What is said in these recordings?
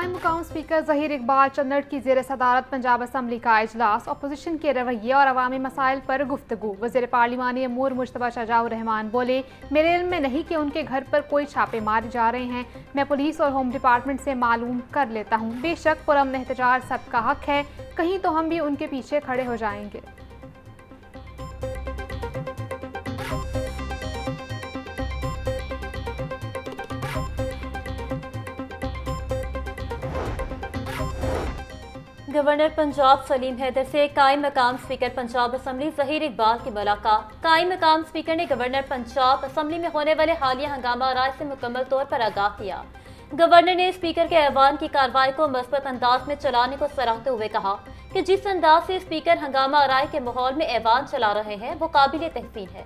कायम मुकाम स्पीकर ज़हीर इकबाल चन्नड़ की ज़ेर सदारत पंजाब असम्बली का इजलास। अपोजिशन के रवैये और अवामी मसाइल पर गुफ्तगू। वज़ीर पार्लिमानी अमूर मुश्तबा शाहजाउर रहमान बोले, मेरे इल्म में नहीं कि उनके घर पर कोई छापे मारे जा रहे हैं। मैं पुलिस और होम डिपार्टमेंट से मालूम कर लेता हूँ। बेशक पुरअमन एहतजाज सबका हक है, कहीं तो हम भी उनके पीछे खड़े हो जाएंगे। गवर्नर पंजाब सलीम हैदर से कायम मकाम स्पीकर पंजाब असम्बली ज़हीर इकबाल की मुलाकात। कायम मकाम स्पीकर ने गवर्नर पंजाब असम्बली में होने वाले हालिया हंगामा राय से मुकम्मल तौर पर आगाह किया। गवर्नर ने स्पीकर के ऐवान की कार्रवाई को मस्बत अंदाज में चलाने को सराहते हुए कहा कि जिस अंदाज से स्पीकर हंगामा राय के माहौल में ऐवान चला रहे हैं वो काबिल तहसीन है।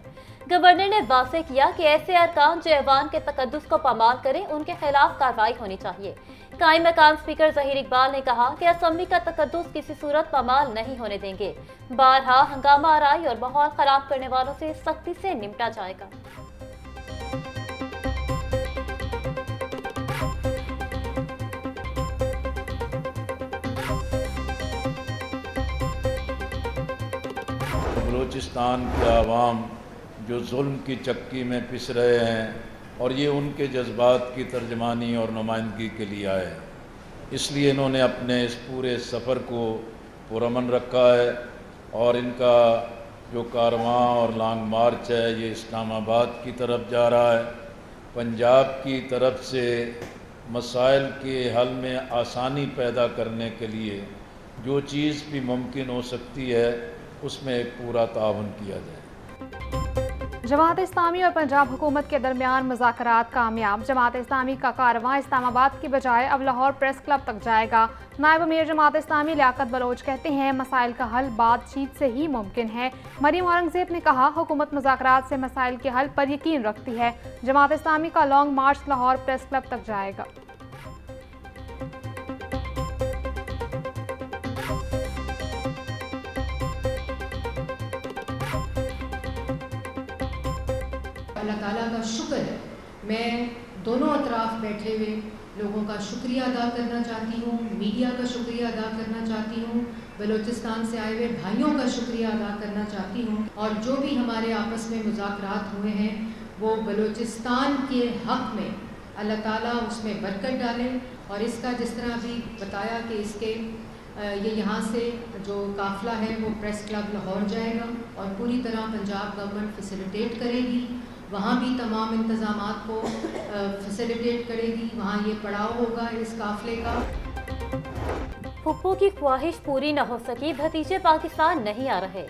गवर्नर ने वाज़ेह किया कि ऐसे अरकान जो ऐवान के तकद्दुस को पामाल करें उनके खिलाफ कार्रवाई होनी चाहिए। कायम मकाम स्पीकर ज़हीर इकबाल ने कहा कि असम्बली का तकद्दुस किसी सूरत पामाल नहीं होने देंगे। बारहा हंगामा आराई और माहौल खराब करने वालों से सख्ती से निपटा जाएगा। बलूचिस्तान के आवाम जो जुल्म की चक्की में पिस रहे हैं और ये उनके जज्बात की तर्जमानी और नुमाइंदगी के लिए आए हैं, इसलिए इन्होंने अपने इस पूरे सफ़र को पुरअमन रखा है। और इनका जो कारवां और लॉन्ग मार्च है ये इस्लामाबाद की तरफ जा रहा है। पंजाब की तरफ से मसाइल के हल में आसानी पैदा करने के लिए जो चीज़ भी मुमकिन हो सकती है उसमें एक पूरा ताउन किया जाए। जमात इस्लामी और पंजाब हुकूमत के दरमियान मुज़ाकरात कामयाब। जमात इस्लामी का कारवां इस्लामाबाद की बजाय अब लाहौर प्रेस क्लब तक जाएगा। नायब अमीर जमात इस्लामी लियाकत बलोच कहते हैं मसाइल का हल बातचीत से ही मुमकिन है। मरीम औरंगजेब ने कहा हुकूमत मुज़ाकरात से मसाइल के हल पर यकीन रखती है। जमात इस्लामी का लॉन्ग मार्च लाहौर प्रेस क्लब तक जाएगा। अल्लाह ताला का शुक्र है। मैं दोनों अतराफ बैठे हुए लोगों का शुक्रिया अदा करना चाहती हूँ, मीडिया का शुक्रिया अदा करना चाहती हूँ, बलूचिस्तान से आए हुए भाइयों का शुक्रिया अदा करना चाहती हूँ। और जो भी हमारे आपस में मुज़ाकरात हुए हैं वो बलूचिस्तान के हक़ में अल्लाह ताला उसमें बरकत डाले। और इसका जिस तरह अभी बताया कि इसके ये यहाँ से जो काफ़िला है वो प्रेस क्लब लाहौर जाएगा और पूरी तरह पंजाब गवर्नमेंट फैसिलिटेट करेगी, वहाँ भी तमाम इंतज़ामात को फैसिलिटेट करेगी। वहाँ ये पड़ाव होगा इस काफ़िले का। पप्पू की ख्वाहिश पूरी न हो सकी, भतीजे पाकिस्तान नहीं आ रहे।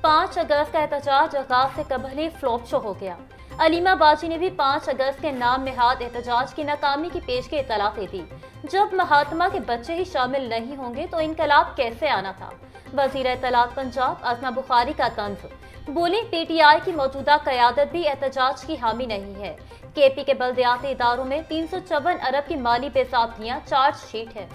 5 अगस्त का एहतजाज आगाज से कबल ही फ्लॉप शो हो गया। अलीमा बाजी ने भी 5 अगस्त के नाम नहाद एहतजाज की नाकामी की पेश की इतला दे दी। जब महात्मा के बच्चे ही शामिल नहीं होंगे तो इनकलाब कैसे आना था। वज़ीर इत्तलात पंजाब आज़मा बुखारी का तंज बोली, पीटीआई की मौजूदा क़यादत भी एहतजाज की हामी नहीं है। केपी के बल्दियाती इदारों में 354 अरब की माली बेज़ाब्तियां चार्जशीट है।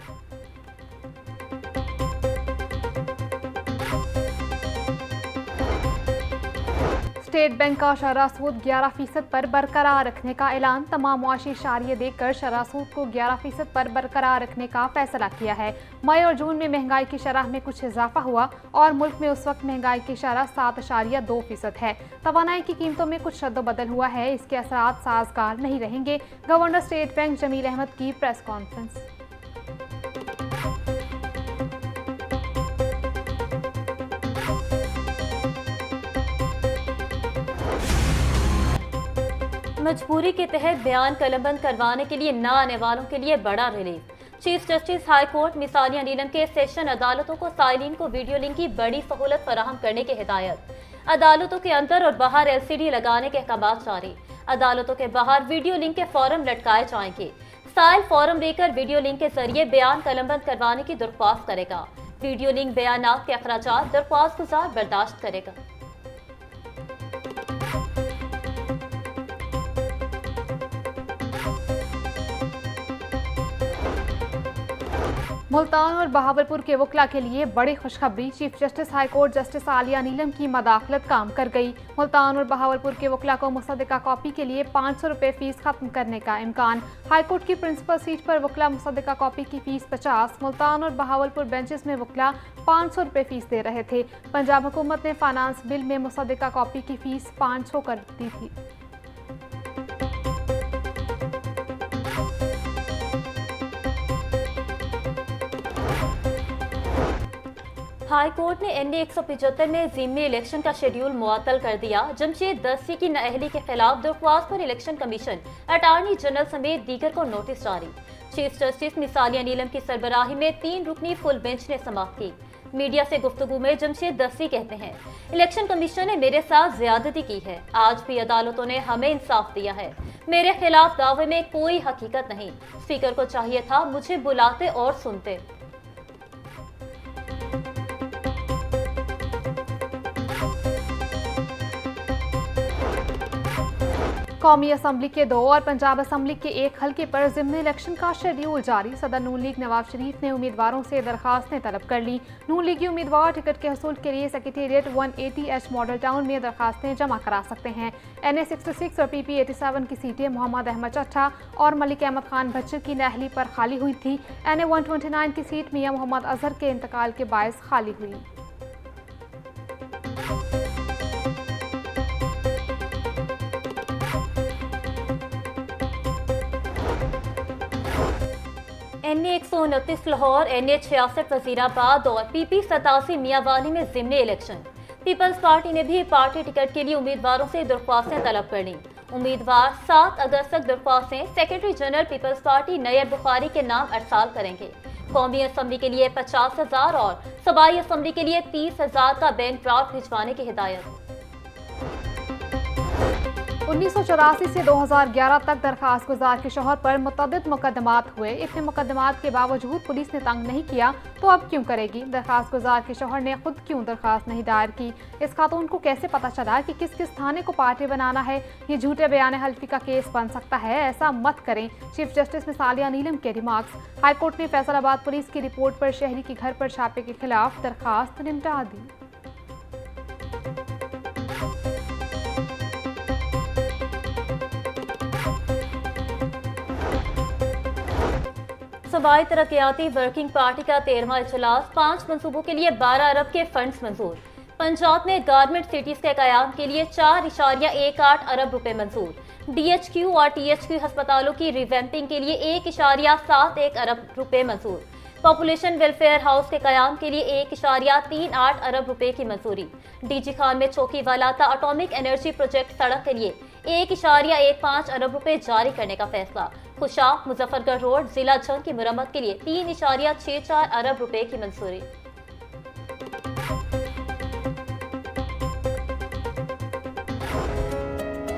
स्टेट बैंक का शरह सूद 11% पर बरकरार रखने का ऐलान। तमाम मुआशी इशारिये देकर शरह सूद को 11% पर बरकरार रखने का फैसला किया है। मई और जून में महंगाई की शरह में कुछ इजाफा हुआ और मुल्क में उस वक्त महंगाई की शरह 7.2% है। तवानाई की कीमतों में कुछ रद्द-बदल हुआ है, इसके असरात साजगार नहीं रहेंगे। Governor state bank Jameel Ahmed की प्रेस कॉन्फ्रेंस। मजबूरी के तहत बयान कलमबंद करवाने के लिए न आने वालों के लिए बड़ा relief. Chief justice high court मिसालिया नीलम के सेशन अदालतों को साइलिन को वीडियो लिंक की बड़ी सहूलत फराहम करने की हिदायत। अदालतों के अंदर और बाहर LCD लगाने के अहकाम जारी। अदालतों के बाहर वीडियो लिंक के फॉर्म लटकाए जाएंगे। साइल फॉर्म लेकर वीडियो लिंक के जरिए बयान कलमबंद करवाने की दरख्वास्त करेगा। वीडियो लिंक बयानात के अखराजात दरख्वास्त गुजार बर्दाश्त करेगा। मुल्तान और बहावलपुर के वकला के लिए बड़ी खुशखबरी। Chief justice high court justice Aliya Neelam की मदाखलत काम कर गई। मुल्तान और बहावलपुर के वकला को मुसद्दका कॉपी के लिए 500 रुपये फीस खत्म करने का इम्कान। हाई कोर्ट की प्रिंसिपल सीट पर वकला मुसद्दका कॉपी की फीस 50, मुल्तान और बहावलपुर बेंचेस में वकला 500 रुपये फीस दे रहे थे। पंजाब हुकूमत ने फाइनेंस बिल में मुसद्दका कॉपी की फीस 500 कर दी थी। हाई कोर्ट ने NA 175 में ज़िमनी इलेक्शन का शेड्यूल मुअत्तल कर दिया। जमशेद दस्ती की नाअहली के खिलाफ दरख्वास्त पर इलेक्शन कमीशन, अटॉर्नी जनरल समेत दीगर को नोटिस जारी। Chief justice miss Alia Neelam की सरबराही में 3 रुकनी फुल बेंच ने समाप्त की। मीडिया से गुफ्तगू में जमशेद दस्ती कहते हैं, इलेक्शन कमीशन ने मेरे साथ ज्यादती की है। आज भी अदालतों ने हमें इंसाफ दिया है। मेरे खिलाफ दावे में कोई हकीकत नहीं। स्पीकर को चाहिए था मुझे बुलाते और सुनते। कौमी असम्बली के 2 और पंजाब असम्बली के 1 हल्के पर ज़िमनी इलेक्शन का शेड्यूल जारी। सदर नून लीग नवाज शरीफ ने उम्मीदवारों से दरखास्तें तलब कर ली। नून लीगी उम्मीदवार टिकट के हसूल के लिए सेक्रेटेरिएट 180H मॉडल टाउन में दरखास्तें जमा करा सकते हैं। NA 66 और PP 87 की सीटें मोहम्मद अहमद चट्ठा और मलिक अहमद खान भच्चर की नाअहली पर खाली हुई थी। NA 129 की सीट मियां मोहम्मद अजहर के इंतकाल के बायस खाली हुई। NA 129 लाहौर, NA 66 वजीराबाद और PP 87 मियांवाली में ज़िमनी इलेक्शन। पीपल्स पार्टी ने भी पार्टी टिकट के लिए उम्मीदवारों से दरख्वास्तें तलब कर ली। उम्मीदवार 7 अगस्त तक दरख्वास्तें सेक्रेटरी जनरल पीपल्स पार्टी नैयब बुखारी के नाम अरसाल करेंगे। कौमी असम्बली के लिए 50,000 और सूबाई असम्बली के लिए 30,000 का बैंक ड्राफ्ट भिजवाने की हिदायत। 1984 से 2011 तक दरखास्त गुजार के शौहर पर मुतअद्दिद मुकदमात हुए। इतने मुकदमात के बावजूद पुलिस ने तंग नहीं किया तो अब क्यों करेगी? दरखास्त गुजार के शौहर ने खुद क्यों दरखास्त नहीं दायर की? इस खातून को कैसे पता चला कि किस किस थाने को पार्टी बनाना है? ये झूठे बयान हल्फी का केस बन सकता है, ऐसा मत करें। चीफ जस्टिस मिस आलिया नीलम के रिमार्क्स। हाईकोर्ट ने फैसलाबाद पुलिस की रिपोर्ट पर शहरी के घर पर छापे के खिलाफ दरखास्त निपटा दी। सूबाई तरक्याती वर्किंग पार्टी का 13वां इजलास 5 मंसूबों के लिए 12 अरब के फंड्स मंजूर। पंजाब में गारमेंट सिटीज के कयाम के लिए 4.18 अरब रुपए मंजूर। DHQ और THQ अस्पतालों की रिवैम्पिंग के लिए 1.71 अरब रुपए मंजूर। पॉपुलेशन वेलफेयर हाउस के कयाम के लिए 1.38 अरब रुपए की मंजूरी। DG खान में चौकी वालाता एटॉमिक एनर्जी प्रोजेक्ट सड़क के लिए 1.15 अरब रुपए जारी करने का फैसला। खुशा मुजफ्फरगढ़ रोड जिला जंग की मुरम्मत के लिए 3.64 अरब रुपए की मंजूरी।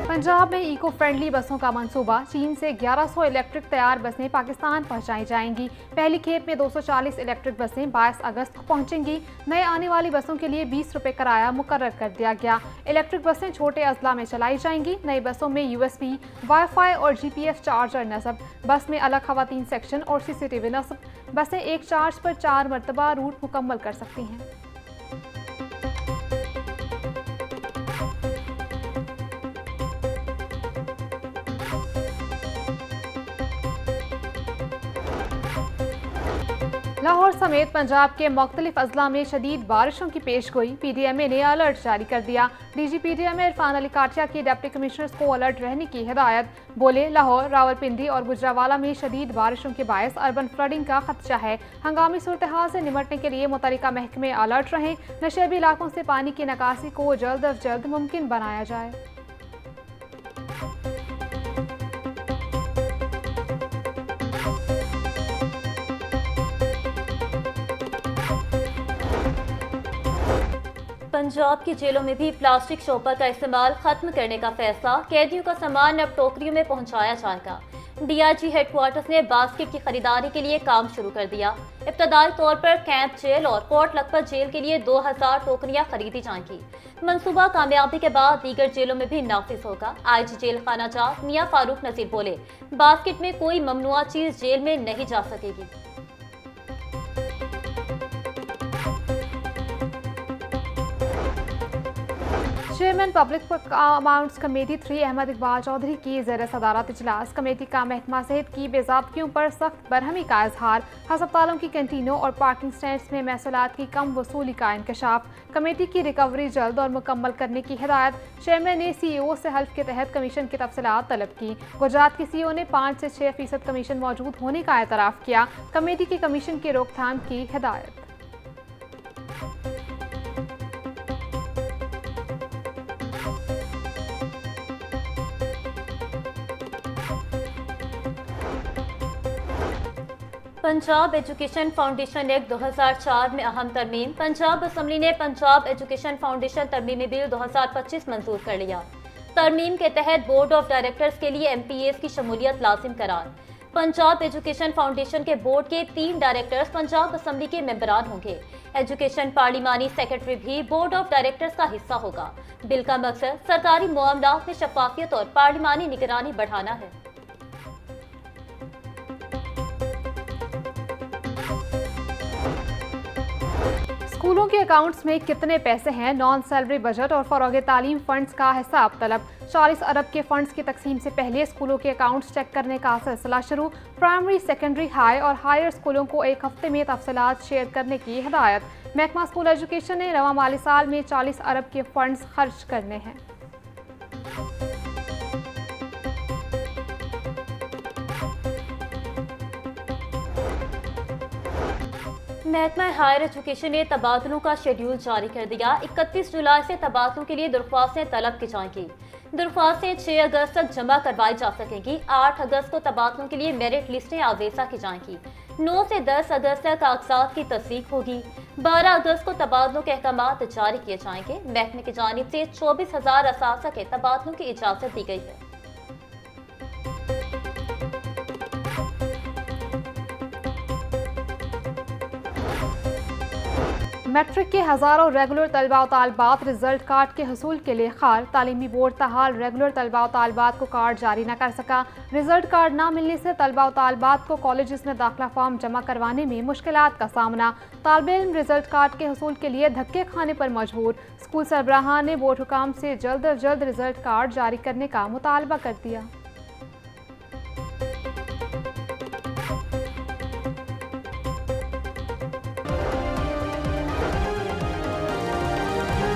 पंजाब में इको फ्रेंडली बसों का मंसूबा। चीन से 1100 इलेक्ट्रिक तैयार बसें पाकिस्तान पहुंचाई जाएंगी। पहली खेप में 240 इलेक्ट्रिक बसें 22 अगस्त को पहुंचेंगी। नए आने वाली बसों के लिए 20 रुपये किराया मुकर्रर कर दिया गया। इलेक्ट्रिक बसें छोटे अजला में चलाई जाएंगी। नई बसों में USB, वाईफाई और GPS चार्जर नस्ब। बस में अलग खवातीन सेक्शन और CCTV नस्ब। बसें एक चार्ज पर 4 मरतबा रूट मुकम्मल कर सकती हैं। लाहौर समेत पंजाब के मुख्तलिफ अजला में शदीद बारिशों की पेशगोई। PDMA ने अलर्ट जारी कर दिया। DG PDMA इरफान अली काटिया की डिप्टी कमिश्नर्स को अलर्ट रहने की हिदायत। बोले, लाहौर, रावलपिंडी और गुजरावाला में शदीद बारिशों के बायस अर्बन फ्लडिंग का खदशा है। हंगामी सूरत हाल से निमटने के लिए मुतल्लिका महकमे अलर्ट रहें। नशेबी इलाकों से पानी की निकासी को जल्द अज जल्द मुमकिन बनाया जाए। पंजाब की जेलों में भी प्लास्टिक शॉपर का इस्तेमाल खत्म करने का फैसला। कैदियों का सामान अब टोकरियों में पहुंचाया जाएगा। DIG हेडक्वार्टर्स ने बास्केट की खरीदारी के लिए काम शुरू कर दिया। इब्तदाई तौर पर कैंप जेल और कोट लखपत जेल के लिए 2000 टोकरियां खरीदी जाएंगी। मंसूबा कामयाबी के बाद दीगर जेलों में भी नाफिज होगा। IG जेल खाना जात मियां फारूक नजीर बोले, बास्केट में कोई ममनुआ चीज जेल में नहीं जा सकेगी। Chairman public accounts committee 3 Ahmed Iqbal Chaudhry की ज़ेर सदारत इजलास। कमेटी का महकमा सेहत की बेज़ाब्तियों पर सख्त बरहमी का इजहार। हस्पतालों की कैंटीनों और पार्किंग स्टैंड्स में महसूलात की कम वसूली का इंकशाफ। कमेटी की रिकवरी जल्द और मुकम्मल करने की हिदायत। चेयरमैन ने CEO से हल्फ के तहत कमीशन की तफसीलात तलब की। गुजरात के CEO ने 5 से 6% कमीशन मौजूद होने का एतराफ़ किया। कमेटी की कमीशन की रोकथाम की हिदायत। पंजाब एजुकेशन फाउंडेशन एक्ट 2004 में अहम तरमीम। पंजाब असम्बली ने पंजाब एजुकेशन फाउंडेशन तरमीमी बिल 2025 मंजूर कर लिया। तरमीम के तहत बोर्ड ऑफ डायरेक्टर्स के लिए MPAs की शमूलियत लाजिम करार। पंजाब एजुकेशन फाउंडेशन के बोर्ड के 3 डायरेक्टर्स पंजाब असम्बली के मेंबरान होंगे। एजुकेशन पार्लिमानी सेक्रेटरी भी बोर्ड ऑफ डायरेक्टर्स का हिस्सा होगा। बिल का मकसद सरकारी मामलात में शफाफियत और पार्लिमानी निगरानी बढ़ाना है। स्कूलों के अकाउंट्स में कितने पैसे हैं, नॉन सैलरी बजट और फरोग तालीम फंड्स का हिसाब तलब। 40 अरब के फंड्स की तकसीम से पहले स्कूलों के अकाउंट्स चेक करने का सिलसिला शुरू। प्राइमरी, सेकेंडरी, हाई और हायर स्कूलों को एक हफ्ते में तफसीलात शेयर करने की हिदायत। महकमा स्कूल एजुकेशन ने रवा माली साल में 40 अरब के फंड्स खर्च करने हैं। महकमा हायर एजुकेशन ने तबादलों का शेड्यूल जारी कर दिया। 31 जुलाई से तबादलों के लिए दरख्वास्तें तलब की जाएंगी। दरख्वास्तें 6 अगस्त तक जमा करवाई जा सकेंगी। 8 अगस्त को तबादलों के लिए मेरिट लिस्टें आवेजा की जाएंगी। 9 से 10 अगस्त तक कागजात की तस्दीक होगी। 12 अगस्त को तबादलों के अहकामात जारी किए जाएंगे। महकमे की जानिब से 24,000 असासा के तबादलों की इजाज़त दी गई है। मैट्रिक के हज़ारों रेगुलर तलबा और तालिबात रिजल्ट कार्ड के हसूल के लिए खार। तालीमी बोर्ड ताहाल रेगुलर तलबा और तालिबात को कार्ड जारी न कर सका। रिजल्ट कार्ड ना मिलने से तलबा और तालिबात को कॉलेजेस में दाखिला फॉर्म जमा करवाने में मुश्किलात का सामना। तालिबे इल्म रिजल्ट कार्ड के हसूल के लिए धक्के खाने पर मजबूर। स्कूल सरबराहान ने बोर्ड हुकाम से जल्द अज जल्द रिजल्ट कार्ड जारी करने का मुतालबा कर दिया।